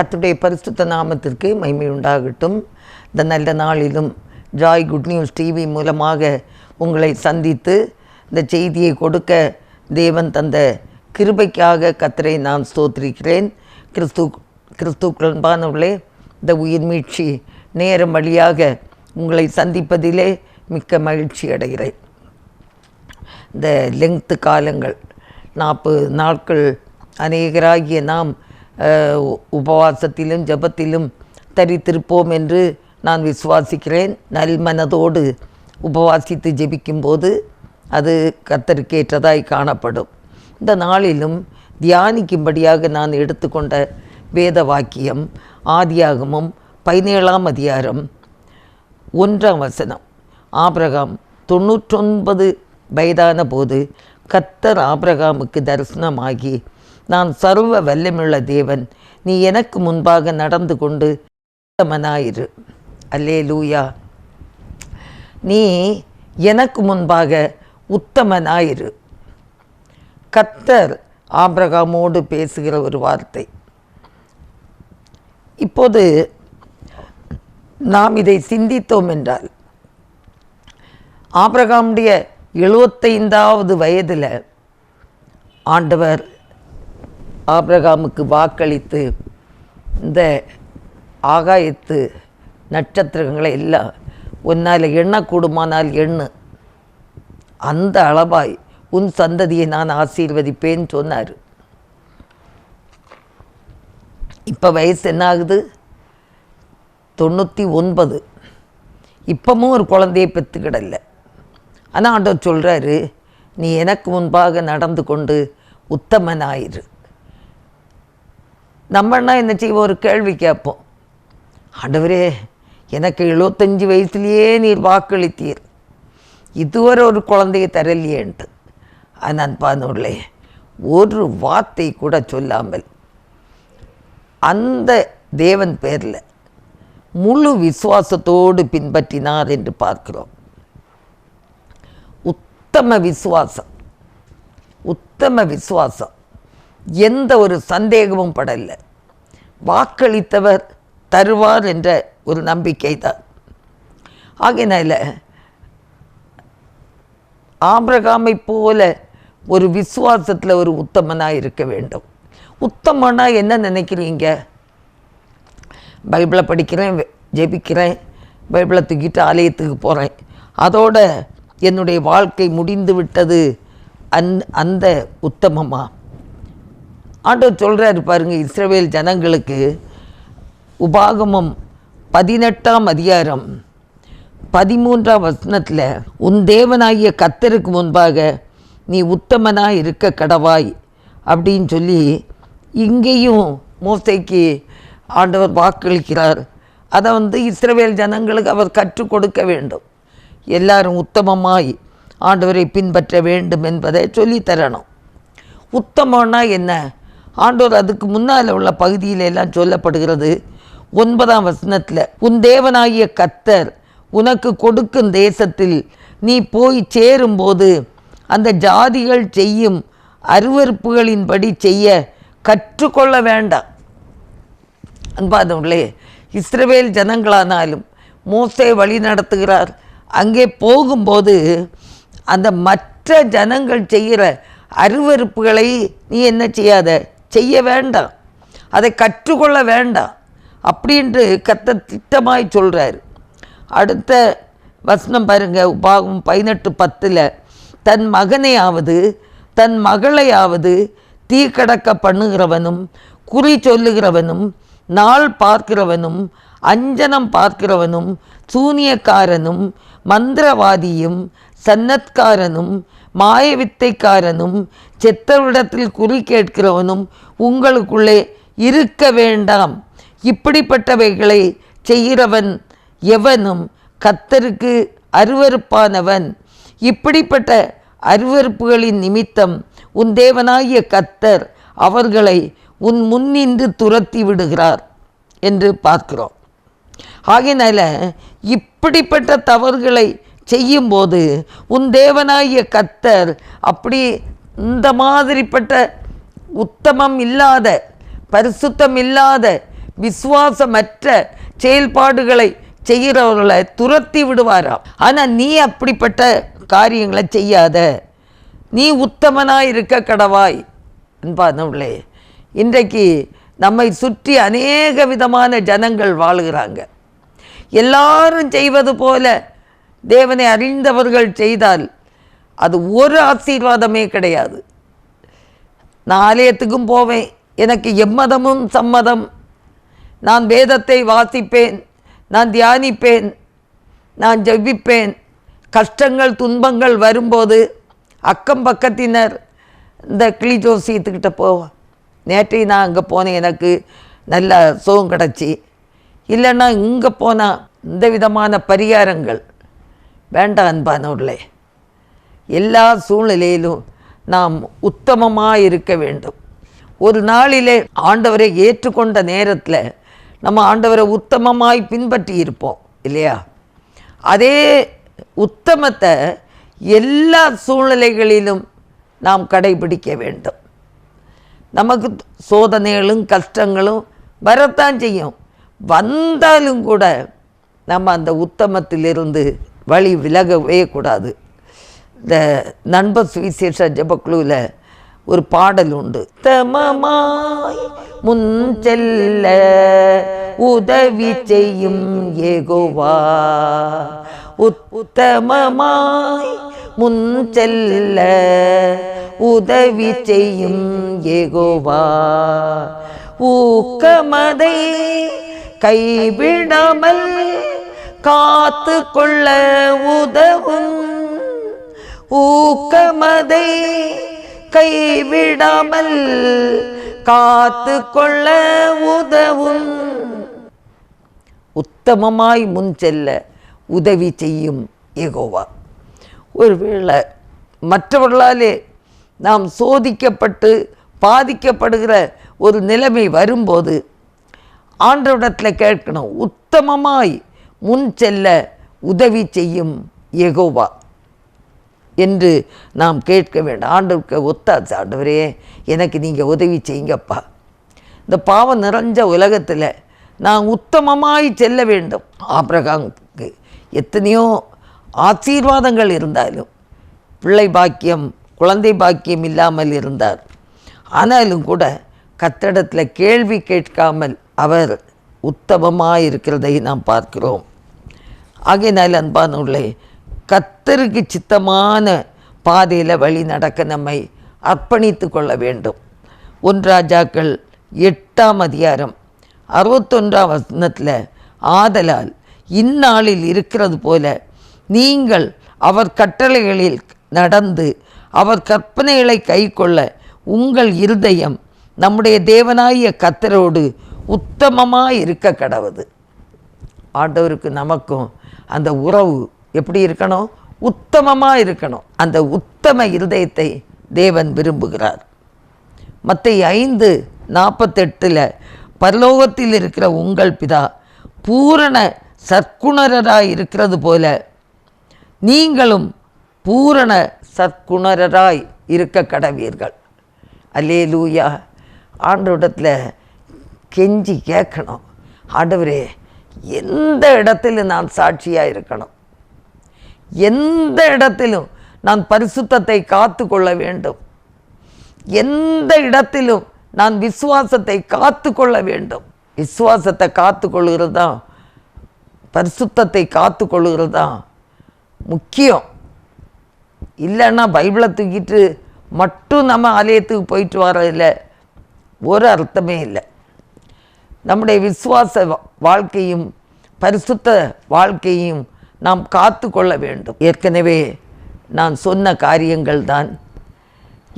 கர்த்தருடைய பரிசுத்த நாமத்திற்கு மகிமை உண்டாகட்டும். இந்த நல்ல நாளிலும் ஜாய் குட் நியூஸ் டிவி மூலமாக உங்களை சந்தித்து இந்த செய்தியை கொடுக்க தேவன் தந்த கிருபைக்காக கர்த்தரை நான் ஸ்தோத்திரிக்கிறேன். கிறிஸ்துக்களே, இந்த உயிர் மீட்சி நேரம் வழியாக உங்களை சந்திப்பதிலே மிக்க மகிழ்ச்சி அடைகிறேன். இந்த லெங்க்த்து காலங்கள் 40 நாட்கள் அநேகராகிய நாம் உபவாசத்திலும் ஜபத்திலும் தரித்திருப்போம் என்று நான் விசுவாசிக்கிறேன். நல்மனதோடு உபவாசித்து ஜெபிக்கும்போது அது கர்த்தருக்கேற்றதாய் காணப்படும். இந்த நாளிலும் தியானிக்கும்படியாக நான் எடுத்துக்கொண்ட வேத வாக்கியம் ஆதியாகமம் 17ஆம் அதிகாரம் 1ஆம் வசனம். ஆபிரகாம் 99 வயதான போது கர்த்தர் ஆபிரகாமுக்கு தரிசனமாகி, நான் சர்வ வல்லமையுள்ள தேவன், நீ எனக்கு முன்பாக நடந்து கொண்டு உத்தமனாயிரு. அல்லேலூயா. நீ எனக்கு முன்பாக உத்தமனாயிரு. கர்த்தர் ஆபிரகாமோடு பேசுகிற ஒரு வார்த்தை. இப்போது நாம் இதை சிந்தித்தோம் என்றால், ஆபிரகாமுடைய 75வது வயதில் ஆண்டவர் ஆபிரகாமுக்கு வாக்களித்து இந்த ஆகாயத்து நட்சத்திரங்களை எல்லாம் உன்னால் எண்ணக்கூடுமானால் எண்ணு, அந்த அளவாய் உன் சந்ததியை நான் ஆசீர்வதிப்பேன்னு சொன்னார். இப்போ வயசு என்ன ஆகுது? 99. இப்பவும் ஒரு குழந்தையை பெற்றுக்கிடல. ஆனால் ஆண்டவர் சொல்கிறாரு, நீ எனக்கு முன்பாக நடந்து கொண்டு உத்தமனாயிரு. நம்மன்னா என்ன செய்வோம்? ஒரு கேள்வி கேட்போம். ஆண்டவரே, எனக்கு 75 வயசுலேயே நீர் வாக்களித்தீர், இதுவரை ஒரு குழந்தையை தரலையேன்ட்டு. நான் பானூர்லே ஒரு வார்த்தை கூட சொல்லாமல் அந்த தேவன் பேரில் முழு விசுவாசத்தோடு பின்பற்றினார் என்று பார்க்கிறோம். உத்தம விசுவாசம், எந்த ஒரு சந்தேகமும் படலை. வாக்களித்தவர் தருவார் என்ற ஒரு நம்பிக்கை தான். ஆகையினால ஆபிரகாமை போல ஒரு விசுவாசத்தில் ஒரு உத்தமனாக இருக்க வேண்டும். உத்தமனா என்ன நினைக்கிறீங்க? பைபிளை படிக்கிறேன், ஜெபிக்கிறேன், பைபிளை தூக்கிட்டு ஆலயத்துக்கு போகிறேன், அதோட என்னுடைய வாழ்க்கை முடிந்து விட்டது, அந்த உத்தமமா? ஆண்டவர் சொல்கிறாரு பாருங்க, இஸ்ரவேல் ஜனங்களுக்கு உபாகமம் 18ஆம் அதிகாரம் 13ஆம் வசனத்தில், உன் தேவனாகிய கர்த்தருக்கு முன்பாக நீ உத்தமனாக இருக்க கடவாய் அப்படின்னு சொல்லி இங்கேயும் மோசேக்கு ஆண்டவர் வாக்களிக்கிறார். அதை இஸ்ரவேல் ஜனங்களுக்கு அவர் கற்றுக் கொடுக்க வேண்டும். எல்லாரும் உத்தமமாய் ஆண்டவரை பின்பற்ற வேண்டும் என்பதை சொல்லித்தரணும். உத்தமன்னா என்ன? ஆண்டவர் அதுக்கு முன்னால் உள்ள பகுதியிலெல்லாம் சொல்லப்படுகிறது. 9ஆம் வசனத்தில், உன் தேவனாகிய கர்த்தர் உனக்கு கொடுக்கும் தேசத்தில் நீ போய் சேரும்போது அந்த ஜாதிகள் செய்யும் அருவருப்புகளின்படி செய்ய கற்றுக்கொள்ள வேண்டாம். அன்பானவர்களே, இஸ்ரவேல் ஜனங்களானாலும் மோசே வழி நடத்துகிறார். அங்கே போகும்போது அந்த மற்ற ஜனங்கள் செய்கிற அருவருப்புகளை நீ என்ன செய்யாத, செய்ய வேண்டாம், அதை கற்றுக்கொள்ள வேண்டாம் அப்படின்ட்டு கர்த்தர் திட்டமாய் சொல்கிறார். அடுத்த வசனம் பாருங்க, உபாகம் 18:10, தன் மகனையாவது தன் மகளையாவது தீ கடக்க பண்ணுகிறவனும் குறி சொல்லுகிறவனும் நாள் பார்க்கிறவனும் அஞ்சனம் பார்க்கிறவனும் சூனியக்காரனும் மந்திரவாதியும் சன்னத்காரனும் மாயவித்தைக்காரனும் செத்தவிடத்தில் குறி கேட்கிறவனும் உங்களுக்குள்ளே இருக்க வேண்டாம். இப்படிப்பட்டவைகளை செய்கிறவன் எவனும் கர்த்தருக்கு அருவருப்பானவன். இப்படிப்பட்ட அருவருப்புகளின் நிமித்தம் உன் தேவனாகிய கர்த்தர் அவர்களை உன் முன்னின்று துரத்தி விடுகிறார் என்று பார்க்கிறோம். ஆகையினால இப்படிப்பட்ட தவறுகளை செய்யும்போது உன் தேவனாகிய கர்த்தர் அப்படி இந்த மாதிரிப்பட்ட உத்தமம் இல்லாத, பரிசுத்தம் இல்லாத, விசுவாசமற்ற செயல்பாடுகளை செய்கிறவர்களை துரத்தி விடுவாராம். ஆனால் நீ அப்படிப்பட்ட காரியங்களை செய்யாத, நீ உத்தமனாய் இருக்க கடவாய் என்பானவர்களே. இன்றைக்கு நம்மை சுற்றி அநேக விதமான ஜனங்கள் வாழுகிறாங்க. எல்லாரும் செய்வது போல தேவனை அறிந்தவர்கள் செய்தால் அது ஒரு ஆசீர்வாதமே கிடையாது. நான் ஆலயத்துக்கும் போவேன், எனக்கு எம்மதமும் சம்மதம், நான் வேதத்தை வாசிப்பேன், நான் தியானிப்பேன், நான் ஜெபிப்பேன். கஷ்டங்கள் துன்பங்கள் வரும்போது அக்கம் பக்கத்தினர் இந்த கிளி ஜோசியத்துக்கிட்ட போவேன், நேற்றைக்கு நான் அங்கே போனேன், எனக்கு நல்ல சுகம் கிடச்சி, இல்லைன்னா இங்கே போனால் இந்த விதமான பரிகாரங்கள் வேண்டாம். அன்பானவர்களே, எல்லா சூழ்நிலையிலும் நாம் உத்தமமாக இருக்க வேண்டும். ஒரு நாளிலே ஆண்டவரை ஏற்றுக்கொண்ட நேரத்தில் நம்ம ஆண்டவரை உத்தமமாய் பின்பற்றி இருப்போம் இல்லையா? அதே உத்தமத்தை எல்லா சூழ்நிலைகளிலும் நாம் கடைபிடிக்க வேண்டும். நமக்கு சோதனைகளும் கஷ்டங்களும் வரத்தான் செய்யும். வந்தாலும் கூட நம்ம அந்த உத்தமத்திலிருந்து வழி விலகவே கூடாது. இந்த நண்பர் சுவிசேஷ ஜெபக்குழுவில் ஒரு பாடல் உண்டு. உத்தமமாய் முன் செல்ல உதவி செய்யும் யெகோவா, உத்தமமாய் முன் செல்ல உதவி செய்யும் யெகோவா, ஊக்கமதை கைவிடாமல் காத்து கொள்ள உதவும், ஊக்கமதை கைவிடாமல் காத்து கொள்ள உதவும். உத்தமமாய் முன் செல்ல உதவி செய்யும் யெகோவா. ஒருவேளை மற்றவர்களாலே நாம் சோதிக்கப்பட்டு பாதிக்கப்படுகிற ஒரு நிலைமை வரும்போது ஆண்டவரிடத்தில் கேட்கணும், உத்தமமாய் முன் செல்ல உதவி செய்யும் யெகோவா என்று நாம் கேட்க வேண்டும். ஆண்டவருக்கு ஒத்தாச்சு, ஆண்டவரே எனக்கு நீங்கள் உதவி செய்யுங்கப்பா, இந்த பாவம் நிறைஞ்ச உலகத்தில் நான் உத்தமமாய் செல்ல வேண்டும். ஆபிரகாமுக்கு எத்தனையோ ஆசீர்வாதங்கள் இருந்தாலும் பிள்ளை பாக்கியம் குழந்தை பாக்கியம் இல்லாமல் இருந்தார். ஆனாலும் கூட கர்த்தரிடத்தில் கேள்வி கேட்காமல் அவர் உத்தமமாக இருக்கிறதை நாம் பார்க்கிறோம். ஆகையினால் அன்பானவர்களே, கர்த்தருக்கு சித்தமான பாதையில் வழி நடக்க நம்மை அர்ப்பணித்து கொள்ள வேண்டும். 1 ராஜாக்கள் 8ஆம் அதிகாரம் 61ஆம் வசனத்தில், ஆதலால் இந்நாளில் இருக்கிறது போல நீங்கள் அவர் கட்டளைகளில் நடந்து அவர் கற்பனைகளை கைக்கொள்ள உங்கள் இருதயம் நம்முடைய தேவனாகிய கர்த்தரோடு உத்தமமாக இருக்க கடவுது. ஆண்டவருக்கு நமக்கும் அந்த உறவு எப்படி இருக்கணும்? உத்தமமாக இருக்கணும். அந்த உத்தம இருதயத்தை தேவன் விரும்புகிறார். மத்தேயு 5:48 பரலோகத்தில் இருக்கிற உங்கள் பிதா பூரண சற்குணராய் இருக்கிறது போல நீங்களும் பூரண சற்குணராய் இருக்க கடவீர்கள். அல்லேலூயா. ஆண்டவரிடத்தில் கெஞ்சி கேட்கணும், ஆண்டவரே எந்த இடத்திலும் நான் சாட்சியாக இருக்கணும், எந்த இடத்திலும் நான் பரிசுத்தத்தை காத்து கொள்ள வேண்டும், எந்த இடத்திலும் நான் விசுவாசத்தை காத்து கொள்ள வேண்டும். விசுவாசத்தை காத்து கொள்கிறது தான், பரிசுத்தத்தை காத்து கொள்கிறது தான் முக்கியம். இல்லைன்னா பைபிளை தூக்கிட்டு மட்டும் நம்ம ஆலயத்துக்கு போயிட்டு வரதில்லை ஒரு அர்த்தமே இல்லை. நம்முடைய விசுவாச வாழ்க்கையும் பரிசுத்த வாழ்க்கையும் நாம் காத்து கொள்ள வேண்டும். ஏற்கனவே நான் சொன்ன காரியங்கள் தான்.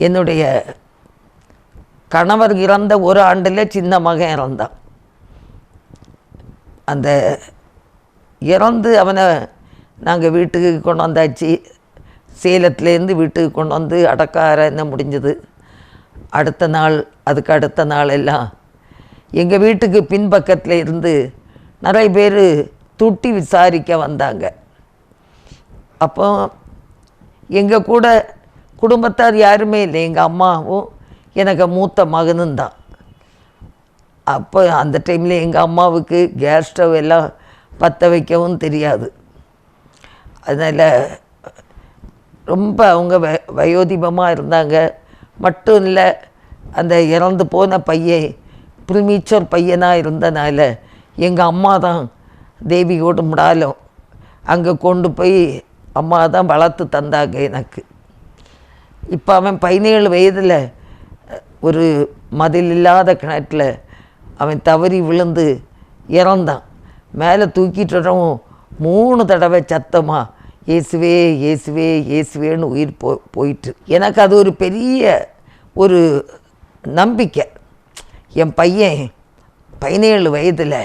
என்னுடைய கணவர் இறந்த ஒரு ஆண்டில் சின்ன மகன் இறந்தான். அந்த இறந்து அவனை நாங்கள் வீட்டுக்கு கொண்டு வந்தாச்சு. சேலத்துலேருந்து வீட்டுக்கு கொண்டு வந்து அடக்கார என்ன முடிஞ்சது. அடுத்த நாள் அதுக்கு அடுத்த நாள் எல்லாம் எங்கள் வீட்டுக்கு பின்பக்கத்தில் இருந்து நிறைய பேர் துட்டி விசாரிக்க வந்தாங்க. அப்போ எங்கள் கூட குடும்பத்தார் யாருமே இல்லை, எங்கள் அம்மாவும் எனக்கு மூத்த மகனும் தான். அப்போ அந்த டைமில் எங்கள் அம்மாவுக்கு கேஸ் ஸ்டவ் எல்லாம் பற்ற வைக்கவும் தெரியாது. அதனால் ரொம்ப அவங்க வயோதிபமாக இருந்தாங்க. மட்டும் இல்லை, அந்த இறந்து போன பையன் ப்ரிமீச்சர் பையனாக இருந்தனால எங்கள் அம்மா தான் தேவியோடு முடாலும் அங்கே கொண்டு போய் அம்மா தான் வளர்த்து தந்தாங்க எனக்கு. இப்போ அவன் 17 வயதில் ஒரு மதில் இல்லாத கிணற்றில் அவன் தவறி விழுந்து இறந்தான். மேலே தூக்கிட்டுறவும் 3 தடவை சத்தமாக இயேசுவே இயேசுவே இயேசுவேன்னு உயிர் போயிட்டு. எனக்கு அது ஒரு பெரிய ஒரு நம்பிக்கை. என் பையன் 17 வயதில்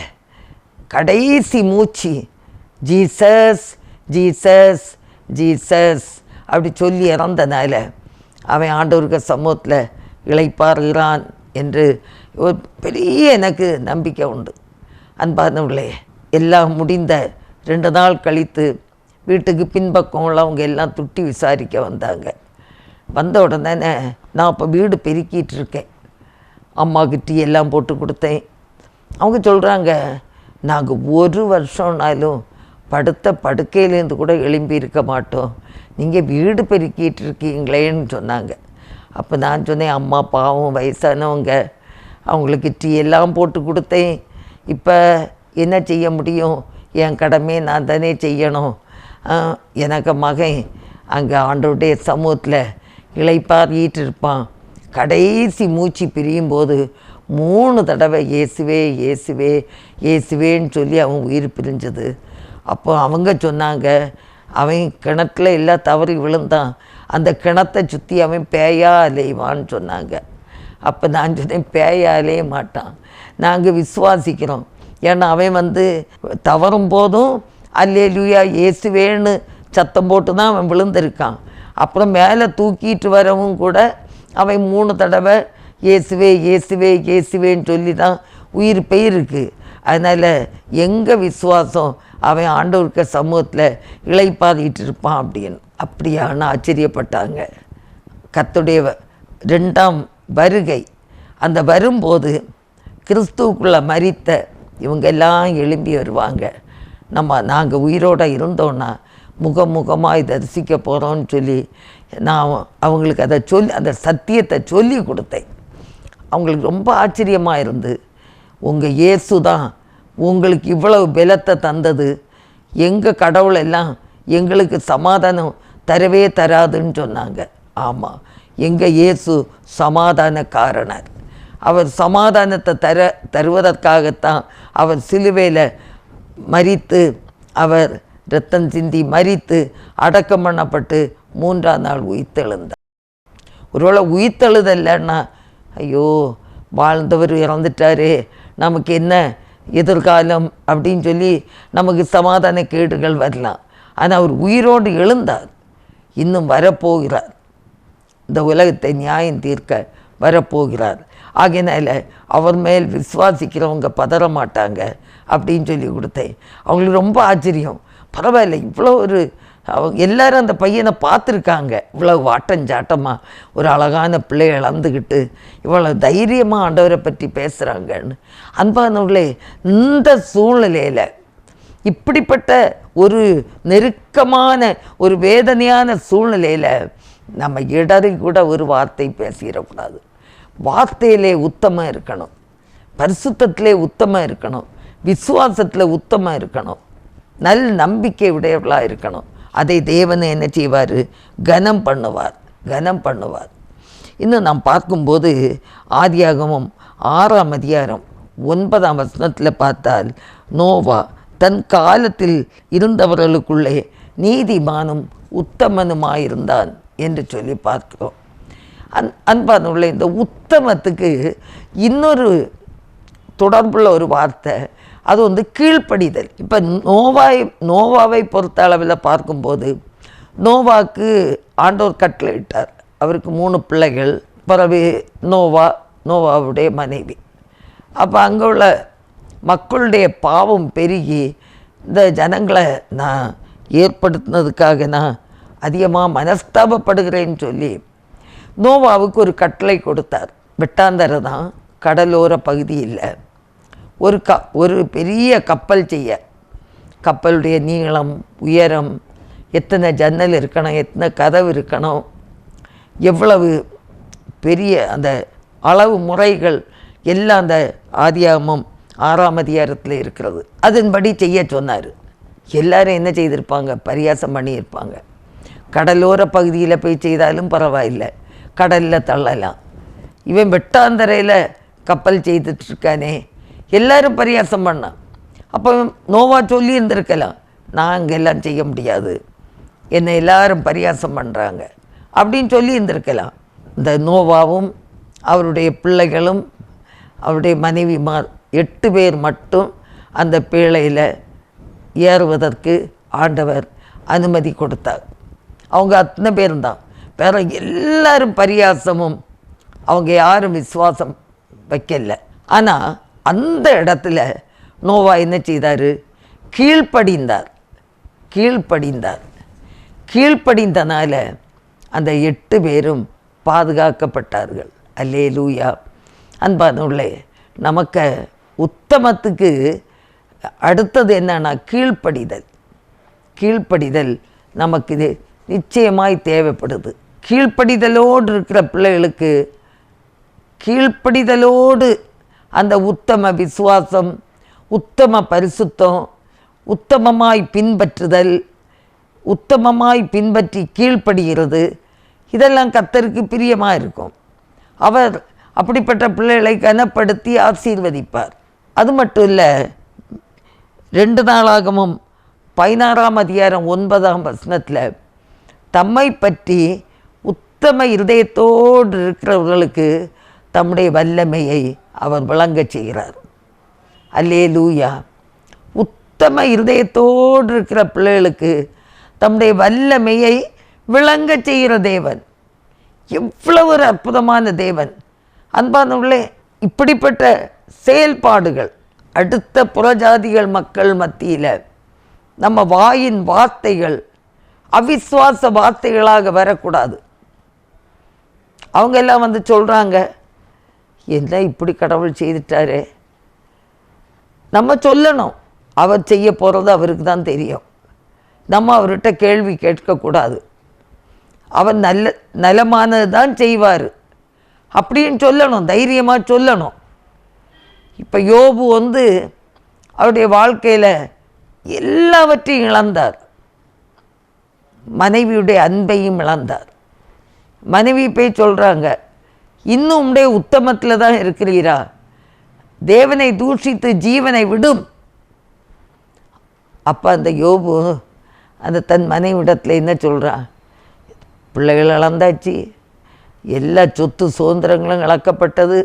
கடைசி மூச்சு ஜீசஸ் ஜீசஸ் ஜீசஸ் அப்படி சொல்லி இறந்தனால அவன் ஆண்டவருக்கு சமூகத்தில் இளைப்பாறுகிறான் என்று ஒரு பெரிய எனக்கு நம்பிக்கை உண்டு. அன்பானவர்களே, எல்லாம் முடிந்த 2 நாள் கழித்து வீட்டுக்கு பின்பக்கம் உள்ளவங்க எல்லாம் துட்டி விசாரிக்க வந்தாங்க. வந்த உடனே நான் இப்போ வீடு பெருக்கிட்டு இருக்கேன். அம்மாவுக்கு டீ எல்லாம் போட்டு கொடுத்தேன். அவங்க சொல்கிறாங்க, நாங்கள் 1 வருஷம்னாலும் படுத்த படுக்கையிலேருந்து கூட எழும்பி இருக்க மாட்டோம், நீங்கள் வீடு பெருக்கிட்டு இருக்கீங்களேன்னு சொன்னாங்க. அப்போ நான் சொன்னேன், அம்மா பாவம் வயசானவங்க, அவங்களுக்கு டீ எல்லாம் போட்டு கொடுத்தேன். இப்போ என்ன செய்ய முடியும், என் கடமையை நான் தானே செய்யணும். எனக்கு மகன் அங்கே ஆண்டவருடைய சமூகத்தில் இளைப்பாறிட்டு இருப்பான். கடைசி மூச்சு பிரியும் போது 3 தடவை இயேசுவே இயேசுவே இயேசுவேன்னு சொல்லி அவன் உயிர் பிரிஞ்சது. அப்போ அவங்க சொன்னாங்க, அவன் கிணத்துல எல்லாம் தவறி விழுந்தான், அந்த கிணத்தை சுற்றி அவன் பேயா அலைவான்னு சொன்னாங்க. அப்போ நான் சொன்னேன், பேயா அலைய மாட்டான், நாங்கள் விசுவாசிக்கிறோம். ஏன்னா அவன் தவறும் போதும் அல்லேலூயா இயேசுவேன்னு சத்தம் போட்டு தான் அவன் விழுந்திருக்கான். அப்புறம் மேலே தூக்கிட்டு வரவும் கூட அவன் 3 தடவை இயேசுவே இயேசுவே இயேசுவேன்னு சொல்லி தான் உயிர் போயிருக்கு. அதனால் எங்கள் விசுவாசம் அவன் ஆண்டவருக்கு சமூகத்தில் இளைப்பாறிட்டு இருப்பான் அப்படின்னு. அப்படியான ஆச்சரியப்பட்டாங்க. கர்த்தருடைய 2ஆம் வருகை அந்த வரும்போது கிறிஸ்துவுக்குள்ளே மரித்த இவங்க எல்லாம் எழும்பி வருவாங்க. நாங்கள் உயிரோடு இருந்தோன்னா முகமுகமாக தரிசிக்க போகிறோன்னு சொல்லி நான் அவங்களுக்கு அதை அந்த சத்தியத்தை சொல்லி கொடுத்தேன். அவங்களுக்கு ரொம்ப ஆச்சரியமாக இருந்து, உங்கள் இயேசு தான் உங்களுக்கு இவ்வளவு பலத்தை தந்தது, எங்கள் கடவுள் எல்லாம் எங்களுக்கு சமாதானம் தரவே தராதுன்னு சொன்னாங்க. ஆமாம், எங்கள் இயேசு சமாதானக்காரனர். அவர் சமாதானத்தை தருவதற்காகத்தான் அவர் சிலுவையில் மரித்து, அவர் இரத்தம் சிந்தி மரித்து அடக்கம் பண்ணப்பட்டு 3ஆம் நாள் உயிர்த்தெழுந்தார். ஒருவேளை உயிர்த்தெழுதல்லைன்னா, ஐயோ வாழ்ந்தவர் இறந்துட்டாரே, நமக்கு என்ன எதிர்காலம் அப்படின்னு சொல்லி நமக்கு சமாதான கேடுகள் வரலாம். ஆனால் அவர் உயிரோடு எழுந்தார், இன்னும் வரப்போகிறார், இந்த உலகத்தை நியாயம் தீர்க்க வரப்போகிறார். ஆகையினால அவர் மேல் விசுவாசிக்கிறவங்க பதற மாட்டாங்க அப்படின்னு சொல்லி கொடுத்தேன். அவங்களுக்கு ரொம்ப ஆச்சரியம். பரவாயில்ல, இவ்வளோ அவங்க எல்லோரும் அந்த பையனை பார்த்துருக்காங்க, இவ்வளோ வாட்டஞ்சாட்டமாக ஒரு அழகான பிள்ளையை இழந்துக்கிட்டு இவ்வளோ தைரியமாக ஆண்டவரை பற்றி பேசுகிறாங்கன்னு. அன்பானவர்களே, இந்த சூழ்நிலையில் இப்படிப்பட்ட ஒரு நெருக்கமான ஒரு வேதனையான சூழ்நிலையில் நம்ம இடறி கூட ஒரு வார்த்தை பேசிடக்கூடாது. வார்த்தையிலே உத்தமாக இருக்கணும், பரிசுத்தத்திலே உத்தமாக இருக்கணும், விசுவாசத்தில் உத்தமாக இருக்கணும், நல் நம்பிக்கை உடையவர்களாக இருக்கணும். அதை தேவனை என்ன செய்வார், கனம் பண்ணுவார். இன்னும் நாம் பார்க்கும்போது ஆதியாகமம் 6ஆம் அதிகாரம் 9ஆம் வசனத்தில் பார்த்தால், நோவா தன் காலத்தில் இருந்தவர்களுக்குள்ளே நீதிமானும் உத்தமனுமாயிருந்தான் என்று சொல்லி பார்க்கிறோம். அன்பானுள்ள இந்த உத்தமத்துக்கு இன்னொரு தொடர்புள்ள ஒரு வார்த்தை, அது கீழ்ப்படிதல். இப்போ நோவாவை பொறுத்த அளவில் பார்க்கும்போது, நோவாக்கு ஆண்டவர் கட்டளையிட்டார். அவருக்கு 3 பிள்ளைகள், பிறகு நோவாவுடைய மனைவி. அப்போ அங்கே உள்ள மக்களுடைய பாவம் பெருகி இந்த ஜனங்களை நான் ஏற்படுத்தினதுக்காக நான் அதிகமாக மனஸ்தாபப்படுகிறேன்னு சொல்லி நோவாவுக்கு ஒரு கட்டளை கொடுத்தார். வெட்டாந்தரை தான், கடலோர பகுதி இல்லை. ஒரு பெரிய கப்பல் செய்ய, கப்பலுடைய நீளம், உயரம், எத்தனை ஜன்னல் இருக்கணும், எத்தனை கதவு இருக்கணும், எவ்வளவு பெரிய அந்த அளவு முறைகள் எல்லாம் அந்த ஆதியாகமம் 6ஆம் அதிகாரத்தில் இருக்கிறது. அதன்படி செய்ய சொன்னார். எல்லாரும் என்ன செய்திருப்பாங்க? பரியாசம் பண்ணியிருப்பாங்க. கடலோர பகுதியில் போய் செய்தாலும் பரவாயில்லை, கடலில் தள்ளலாம். இவன் வெட்டாந்தரையில் கப்பல் செய்துட்ருக்கானே, எல்லாரும் பரியாசம் பண்ணான். அப்போ நோவா சொல்லி இருந்திருக்கலாம், நான் அங்கெல்லாம் செய்ய முடியாது, என்னை எல்லாரும் பரியாசம் பண்ணுறாங்க அப்படின்னு சொல்லி இருந்திருக்கலாம். இந்த நோவாவும் அவருடைய பிள்ளைகளும் அவருடைய மனைவிமார் 8 பேர் மட்டும் அந்த பேழையில் ஏறுவதற்கு ஆண்டவர் அனுமதி கொடுத்தார். அவங்க அத்தனை பேருந்தான். வேற எல்லாரும் பரியாசமும், அவங்க யாரும் விசுவாசம் வைக்கல. ஆனால் அந்த இடத்துல நோவா என்ன செய்தார்? கீழ்ப்படிந்தனால அந்த 8 பேரும் பாதுகாக்கப்பட்டார்கள். அல்லேலூயா. அன்பானவர்களே, நமக்கு உத்தமத்துக்கு அடுத்தது என்னன்னா கீழ்ப்படிதல் நமக்கு இது நிச்சயமாய் தேவைப்படுது. கீழ்ப்படிதலோடு இருக்கிற பிள்ளைகளுக்கு, கீழ்ப்படிதலோடு அந்த உத்தம விசுவாசம், உத்தம பரிசுத்தம், உத்தமமாய் பின்பற்றி கீழ்ப்படுகிறது, இதெல்லாம் கர்த்தருக்கு பிரியமாக இருக்கும். அவர் அப்படிப்பட்ட பிள்ளைகளை கனப்படுத்தி ஆசீர்வதிப்பார். அது மட்டும் இல்லை, 2 நாளாகமும் 16ஆம் அதிகாரம் 9ஆம் வசனத்தில் தம்மை பற்றி உத்தம இருதயத்தோடு இருக்கிறவர்களுக்கு தம்முடைய வல்லமையை அவர் விளங்கச் செய்கிறார். அல்லேலூயா. உத்தம இருதயத்தோடு இருக்கிற பிள்ளைகளுக்கு தம்முடைய வல்லமையை விளங்கச் செய்கிற தேவன். எவ்வளவு ஒரு அற்புதமான தேவன்! அன்பானவர்களே, இப்படிப்பட்ட செயல்பாடுகள் அடுத்த புறஜாதிகள் மக்கள் மத்தியில் நம்ம வாயின் வார்த்தைகள் அவிசுவாச வார்த்தைகளாக வரக்கூடாது. அவங்க எல்லாம் வந்து சொல்கிறாங்க, என்ன இப்படி கடவுள் செய்துட்டாரே. நம்ம சொல்லணும், அவர் செய்ய போகிறது அவருக்கு தான் தெரியும். நம்ம அவர்கிட்ட கேள்வி கேட்கக்கூடாது. அவர் நலமானது தான் செய்வார் அப்படின்னு சொல்லணும், தைரியமாக சொல்லணும். இப்போ யோபு வந்து அவருடைய வாழ்க்கையில் எல்லாவற்றையும் இழந்தார். மனைவியுடைய அன்பையும் இழந்தார். மனைவி போய் சொல்கிறாங்க, இன்னும் உடைய உத்தமத்தில் தான் இருக்கிறீரா, தேவனை தூஷித்து ஜீவனை விடும். அப்போ அந்த யோபு அந்த தன் மனைவிடத்தில் என்ன சொல்கிறான்? பிள்ளைகள் இழந்தாச்சு, எல்லா சொத்து சுதந்திரங்களும் இழக்கப்பட்டது,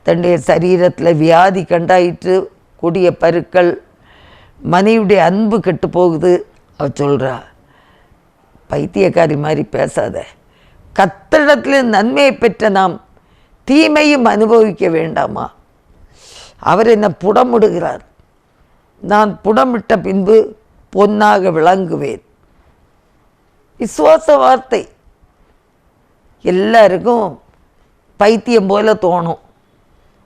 தன்னுடைய சரீரத்தில் வியாதி கண்டாயிற்று, கொடிய பருக்கள், மனைவியுடைய அன்பு கெட்டு போகுது. அவள் சொல்கிறா, பைத்தியக்காரி மாதிரி பேசாத, கர்த்தரிடத்தில் நன்மையை பெற்ற நாம் தீமையும் அனுபவிக்க வேண்டாமா? அவர் என்னை புடமிடுகிறார், நான் புடமிட்ட பின்பு பொன்னாக விளங்குவேன். விசுவாச வார்த்தை எல்லாருக்கும் பைத்தியம் போல தோணும்.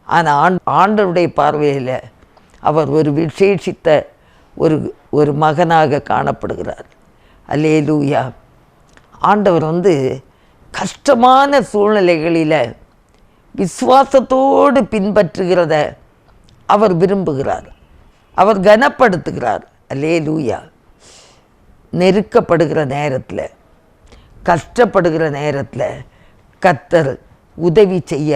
ஆனால் ஆண்டவருடைய பார்வையில் அவர் ஒரு விசேஷித்த ஒரு மகனாக காணப்படுகிறார். அல்லேலூயா. ஆண்டவர் வந்து கஷ்டமான சூழ்நிலைகளில் விசுவாசத்தோடு பின்பற்றுகிறத அவர் விரும்புகிறார், அவர் கனப்படுத்துகிறார். அல்லேலூயா. நெருக்கப்படுகிற நேரத்தில், கஷ்டப்படுகிற நேரத்தில் கர்த்தர் உதவி செய்ய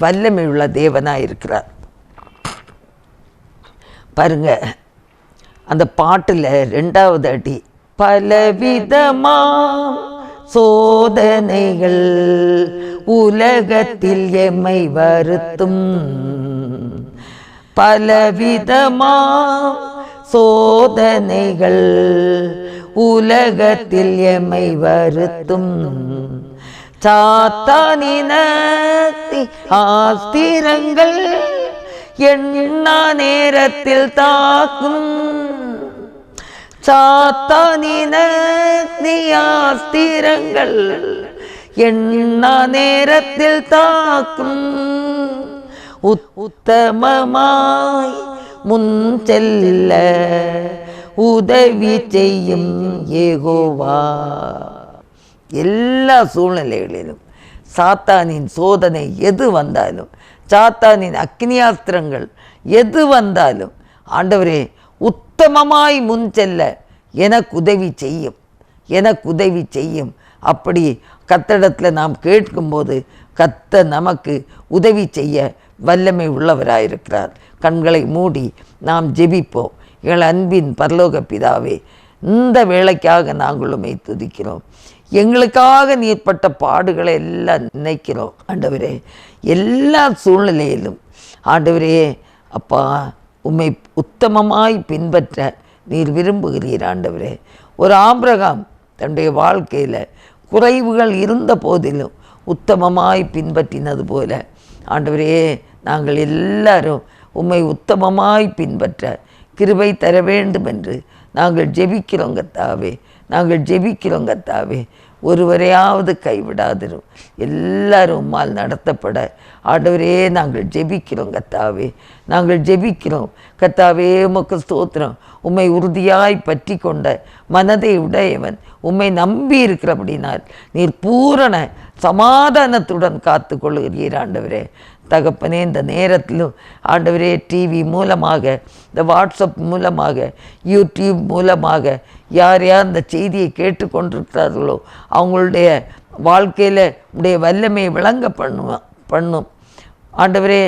வல்லமை உள்ள தேவனாக இருக்கிறார். பாருங்க, அந்த பாட்டில் 2வது அடி, பலவிதமா சோதனைகள் உலகத்தில் எம்மை வருத்தும், பலவிதமா சோதனைகள் உலகத்தில் எம்மை வருத்தும், சாத்தானின் ஆஸ்திரங்கள் எண்ணா நேரத்தில் தாக்கும், சாத்தானின் ஆஸ்திரங்கள் எண்ணா நேரத்தில் தாக்கும், உத்தமமாய் முன் செல்ல உதவி செய்யும் யெகோவா. எல்லா சூழ்நிலைகளிலும் சாத்தானின் சோதனை எது வந்தாலும், சாத்தானின் அக்னியாஸ்திரங்கள் எது வந்தாலும், ஆண்டவரே உத்தமமாய் முன் செல்ல எனக்கு உதவி செய்யும், எனக்கு உதவி செய்யும். அப்படி கர்த்தரிடத்தில் நாம் கேட்கும்போது கர்த்தர் நமக்கு உதவி செய்ய வல்லமை உள்ளவராயிருக்கிறார். கண்களை மூடி நாம் ஜெபிப்போம். எங்கள் அன்பின் பரலோக பிதாவே, இந்த வேளைக்காக நாங்கள் உம்மை துதிக்கிறோம். எங்களுக்காக நீர்ப்பட்ட பாடுகளை எல்லாம் நினைக்கிறோம் ஆண்டவரே. எல்லா சூழ்நிலையிலும் ஆண்டவரே அப்பா, உம்மை உத்தமமாய் பின்பற்ற நீர் விரும்புகிறீர் ஆண்டவரே. ஒரு ஆபிரகாம் தன்னுடைய வாழ்க்கையில் குறைவுகள் இருந்த போதிலும் உத்தமமாய் பின்பற்றினது போல ஆண்டவரே, நாங்கள் எல்லாரும் உம்மை உத்தமமாய் பின்பற்ற கிருபை தர வேண்டும் என்று நாங்கள் ஜெபிக்கிறோம் கர்த்தாவே. நாங்கள் ஜெபிக்கிறோம் கர்த்தாவே. ஒருவரையாவது கைவிடாதிரும். எல்லாரும் உம்மால் நடத்தப்பட ஆண்டவரே நாங்கள் ஜெபிக்கிறோம் கர்த்தாவே. நாங்கள் ஜெபிக்கிறோம் கர்த்தாவே. உமக்கு ஸ்தோத்திரம். உம்மை உறுதியாய் பற்றி கொண்ட மனதை உடையவன் உம்மை நம்பி இருக்கிறபடினால் நீர் பூரண சமாதானத்துடன் காத்து கொள்ளுகிறீர் ஆண்டவரே. தகப்பனே, இந்த நேரத்திலும் ஆண்டவரே டிவி மூலமாக, இந்த வாட்ஸ்அப் மூலமாக, யூடியூப் மூலமாக யார் யார் இந்த செய்தியை கேட்டுக்கொண்டிருக்கிறார்களோ அவங்களுடைய வாழ்க்கையில் உடைய வல்லமையை விளங்க பண்ணும் ஆண்டவரே.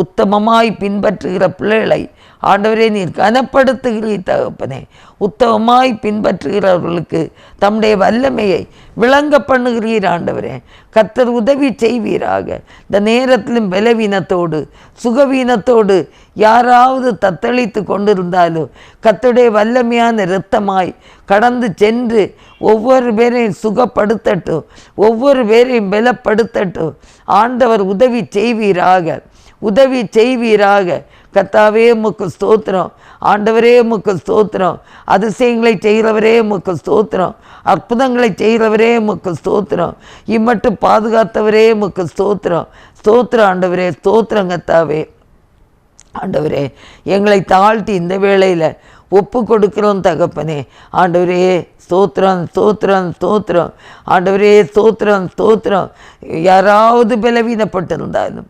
உத்தமமாய் பின்பற்றுகிற பிள்ளைகளை ஆண்டவரே நீர் கனப்படுத்துகிறீர் தகப்பனே. உத்தமமாய் பின்பற்றுகிறவர்களுக்கு தம்முடைய வல்லமையை விளங்க பண்ணுகிறீர் ஆண்டவரே. கர்த்தர் உதவி செய்வீராக. இந்த நேரத்திலும் பலவீனத்தோடு சுகவீனத்தோடு யாராவது தத்தளித்து கொண்டிருந்தாலும் கர்த்தருடைய வல்லமையான இரத்தமாய் கடந்து சென்று ஒவ்வொரு பேரையும் சுகப்படுத்தட்டும், ஒவ்வொரு பேரையும் பலப்படுத்தட்டும். ஆண்டவர் உதவி செய்வீராக, உதவி செய்வீராக. கர்த்தாவே உமக்கு ஸ்தோத்திரம். ஆண்டவரே உமக்கு ஸ்தோத்திரம். அதிசயங்களை செய்கிறவரே உமக்கு ஸ்தோத்திரம். அற்புதங்களை செய்கிறவரே உமக்கு ஸ்தோத்திரம். இம்மட்டும் பாதுகாத்தவரே உமக்கு ஸ்தோத்திரம். ஸ்தோத்திரம் ஆண்டவரே, ஸ்தோத்திரம் கர்த்தாவே. ஆண்டவரே, எங்களை தாழ்த்தி இந்த வேளையில் ஒப்பு கொடுக்கிறோம் தகப்பனே. ஆண்டவரே ஸ்தோத்திரம், ஸ்தோத்திரம், ஸ்தோத்திரம். ஆண்டவரே ஸ்தோத்திரம், ஸ்தோத்திரம். யாராவது பலவீனப்பட்டிருந்தாலும்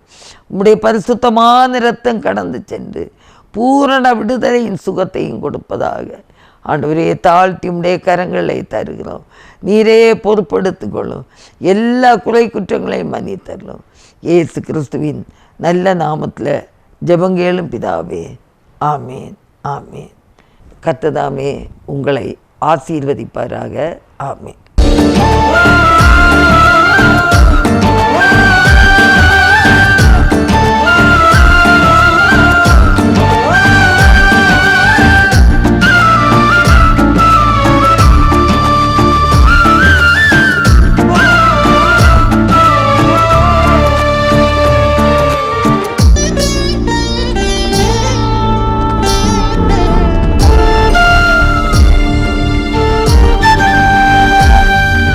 உம்முடைய பரிசுத்தமான இரத்தம் கடந்து சென்று பூரண விடுதலையின் சுகத்தையும் கொடுப்பதாக ஆண்டவரே தாழ்த்தி உம்முடைய கரங்களை தருகிறோம். நீரே பொறுப்படுத்திக் கொள்ளும். எல்லா குறை குற்றங்களையும் மன்னித்தரலும். இயேசு கிறிஸ்துவின் நல்ல நாமத்தில் ஜெபங்கேளும் பிதாவே. ஆமேன், ஆமேன். கர்த்தர் தாமே உங்களை ஆசீர்வதிப்பாராக. ஆமேன்.